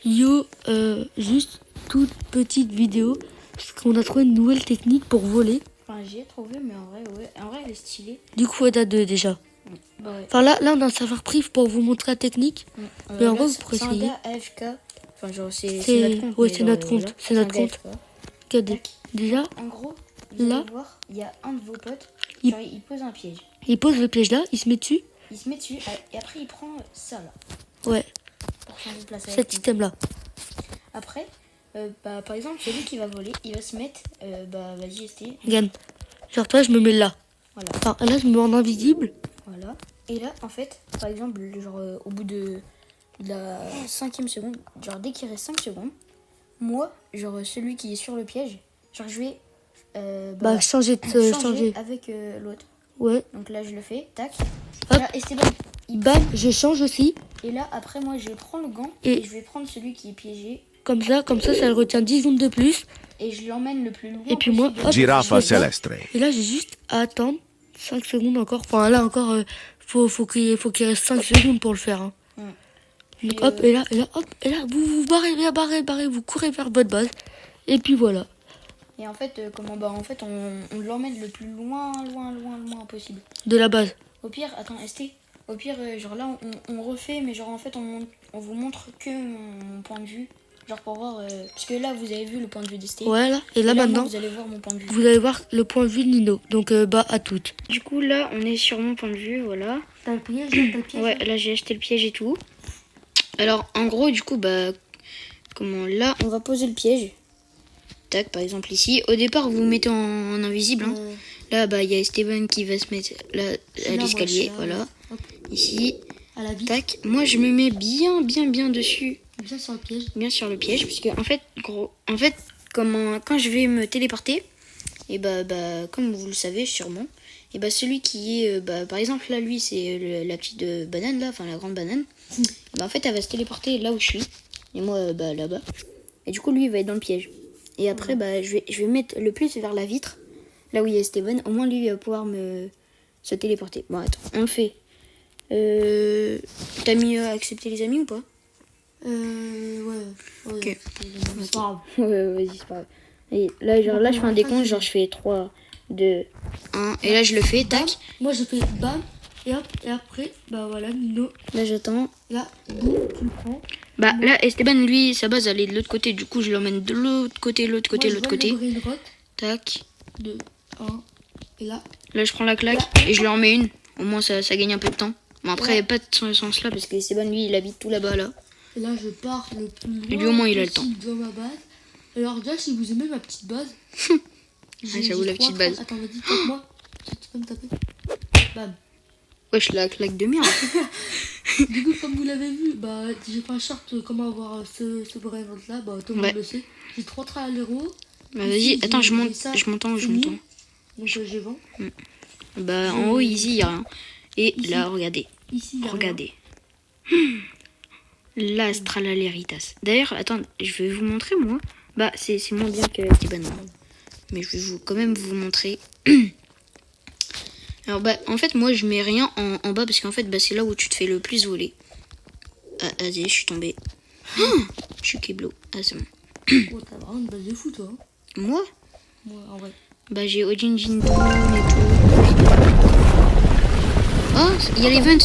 Yo, juste toute petite vidéo, parce qu'on a trouvé une nouvelle technique pour voler. Enfin, j'y ai trouvé, mais en vrai, ouais. En vrai, elle est stylée. Du coup, elle date de déjà. Bah ouais. Enfin, là, on a un savoir prive pour vous montrer la technique. Mais en là, vrai, vous pourrez c'est un essayer. gars AFK. Enfin, genre, c'est notre compte. Ouais, mais c'est genre, notre compte. voilà, C'est notre un gars compte. AFK. Regardez. Tac. Déjà, En gros, vous là, allez voir, il y a un de vos potes, il- genre, il pose un piège. il pose le piège là, il se met dessus. Il se met dessus, et après, il prend ça, là, Ouais, pour changer de place avec cet lui. système là. Après, bah, par exemple, celui qui va voler, il va se mettre, bah, vas-y, ST. Regarde. Genre, toi, je me mets là. Voilà. Enfin, là, je me mets en invisible. Voilà. Et là, en fait, par exemple, genre, au bout de la 5e seconde, genre, dès qu'il reste 5 secondes, moi, genre, celui qui est sur le piège, genre, je vais Bah, changer de. changer changer. avec l'autre. Ouais. Donc là, je le fais, tac. Hop. Là, Esteban, Bam, je change aussi. et là, après, moi, je prends le gant Et- et je vais prendre celui qui est piégé Comme ça, ça le retient 10 secondes de plus. et je l'emmène le plus loin Et puis moi, possible. hop, Giraffa je fais ça. Celestre. Et là, j'ai juste à attendre 5 secondes encore. Enfin, là encore, faut qu'il reste 5 secondes pour le faire. Hein. Et, Donc, hop, et là, hop, et là, vous barrez, vous courez vers votre base. Et puis voilà. Et en fait, on l'emmène le plus loin possible. De la base. Au pire, attends, ST. Au pire, genre là, on refait, mais genre en fait, on vous montre que mon point de vue. Genre pour voir. Parce que là, vous avez vu le point de vue d'ST. Voilà. Et là, moi, maintenant, vous allez voir mon point de vue. vous allez voir le point de vue de Nino. Donc, bah, à toutes. Du coup, là, on est sur mon point de vue, voilà. T'as le piège, t'as le piège. Ouais, là, j'ai acheté le piège et tout. Alors, en gros, du coup, bah. Là, on va poser le piège. Tac, par exemple ici. Au départ, vous vous mettez en invisible. Hein. Là, bah, il y a Esteban qui va se mettre là, à l'escalier. Voilà. Hop, Ici. à la vie. Tac. Moi, je me mets bien dessus. Bien sur le piège. Bien sur le piège. Parce que, en fait, quand je vais me téléporter, et bah, comme vous le savez sûrement, et bah, celui qui est, par exemple, là, lui, c'est la petite banane, là, enfin, la grande banane. Bah, en fait, elle va se téléporter là où je suis. Et moi, bah, là-bas. Et du coup, lui, il va être dans le piège. Et après, bah, je vais mettre le plus vers la vitre, là où il y a Steven. Au moins, lui, il va pouvoir se téléporter. Bon, attends, on le fait. T'as mis accepter les amis ou pas? Ouais. Ok. C'est pas grave. Ouais, vas-y, c'est pas grave. Et là, genre, là, je fais un décompte, genre, je fais 3, 2, 1. Et là, je le fais, tac. Moi, je fais bam. Et hop, et après, bah voilà, Nino. Là, j'attends. Là, boum, tu le prends. Bah, là, Esteban, lui, sa base, elle est de l'autre côté. Du coup, je l'emmène de l'autre côté. Moi, je vois le green rock. Tac. 2, 1. Et là, Là, je prends la claque et je lui en mets une. Au moins, ça gagne un peu de temps. Bon, après, pas de ce sens-là, parce que Esteban, lui, il habite tout là-bas, là. et là, je pars le plus loin Et lui, au moins, il a le possible dans ma base. Alors, déjà, si vous aimez ma petite base. j'avoue, la petite base. Attends, vas-y, tape-moi. Tu peux me taper. Bam. Wesh, la claque de merde. Du coup, comme vous l'avez vu, bah, j'ai fait un short comment avoir ce vrai event là. Bah, tout le monde le sait. J'ai 3 traits à l'héros. Bah, vas-y, attends, je m'entends. Donc, j'ai vent. Bah, en haut, ici, il y a rien. Et ici, là, regardez. Ici, regardez. L'Astralaleritas. D'ailleurs, attends, je vais vous montrer, moi. Bah, c'est moins bien que Esteban. Mais je vais quand même vous montrer. Alors, bah, en fait, moi, je mets rien en bas parce qu'en fait, bah, c'est là où tu te fais le plus voler. Ah, vas-y, je suis tombée. Je suis Keblo. Ah, c'est bon. Oh, t'as vraiment une base de fou, toi. Hein. Moi? Ouais, en vrai. Bah, j'ai Odin Jin Doom et tout. Oh, il y a l'event.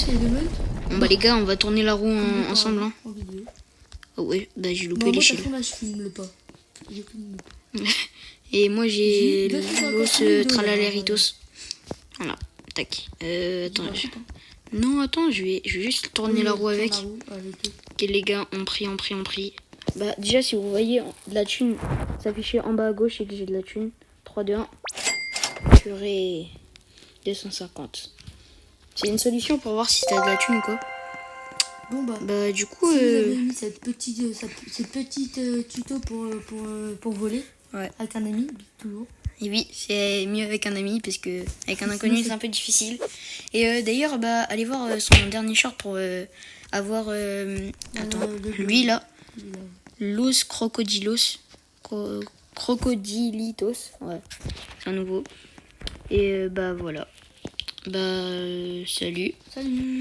Bon, bah, les gars, on va tourner la roue ensemble. Hein. En vidéo. Oh, ouais, bah, j'ai loupé Moi, l'échelle. là, je filme le pas. J'ai filmé le pas. Et moi, j'ai l'os Tralaleritos. Hein. Voilà, tac. Attends. Non, attends, je vais juste tourner la roue avec. Ok, les gars, on prie. Bah, déjà, si vous voyez de la thune s'afficher en bas à gauche et que j'ai de la thune. 3, 2, 1. Purée. 250. C'est une solution pour voir si t'as de la thune ou quoi. Bon, bah du coup. Si vous avez mis cette petite tuto pour voler. Ouais. Avec un ami, toujours. Et oui, c'est mieux avec un ami parce que avec un inconnu c'est un peu difficile. Et d'ailleurs, bah allez voir son dernier short pour avoir lui là, Los Crocodilos, Crocodilitos, ouais, c'est un nouveau. Et bah voilà. Bah salut. Salut.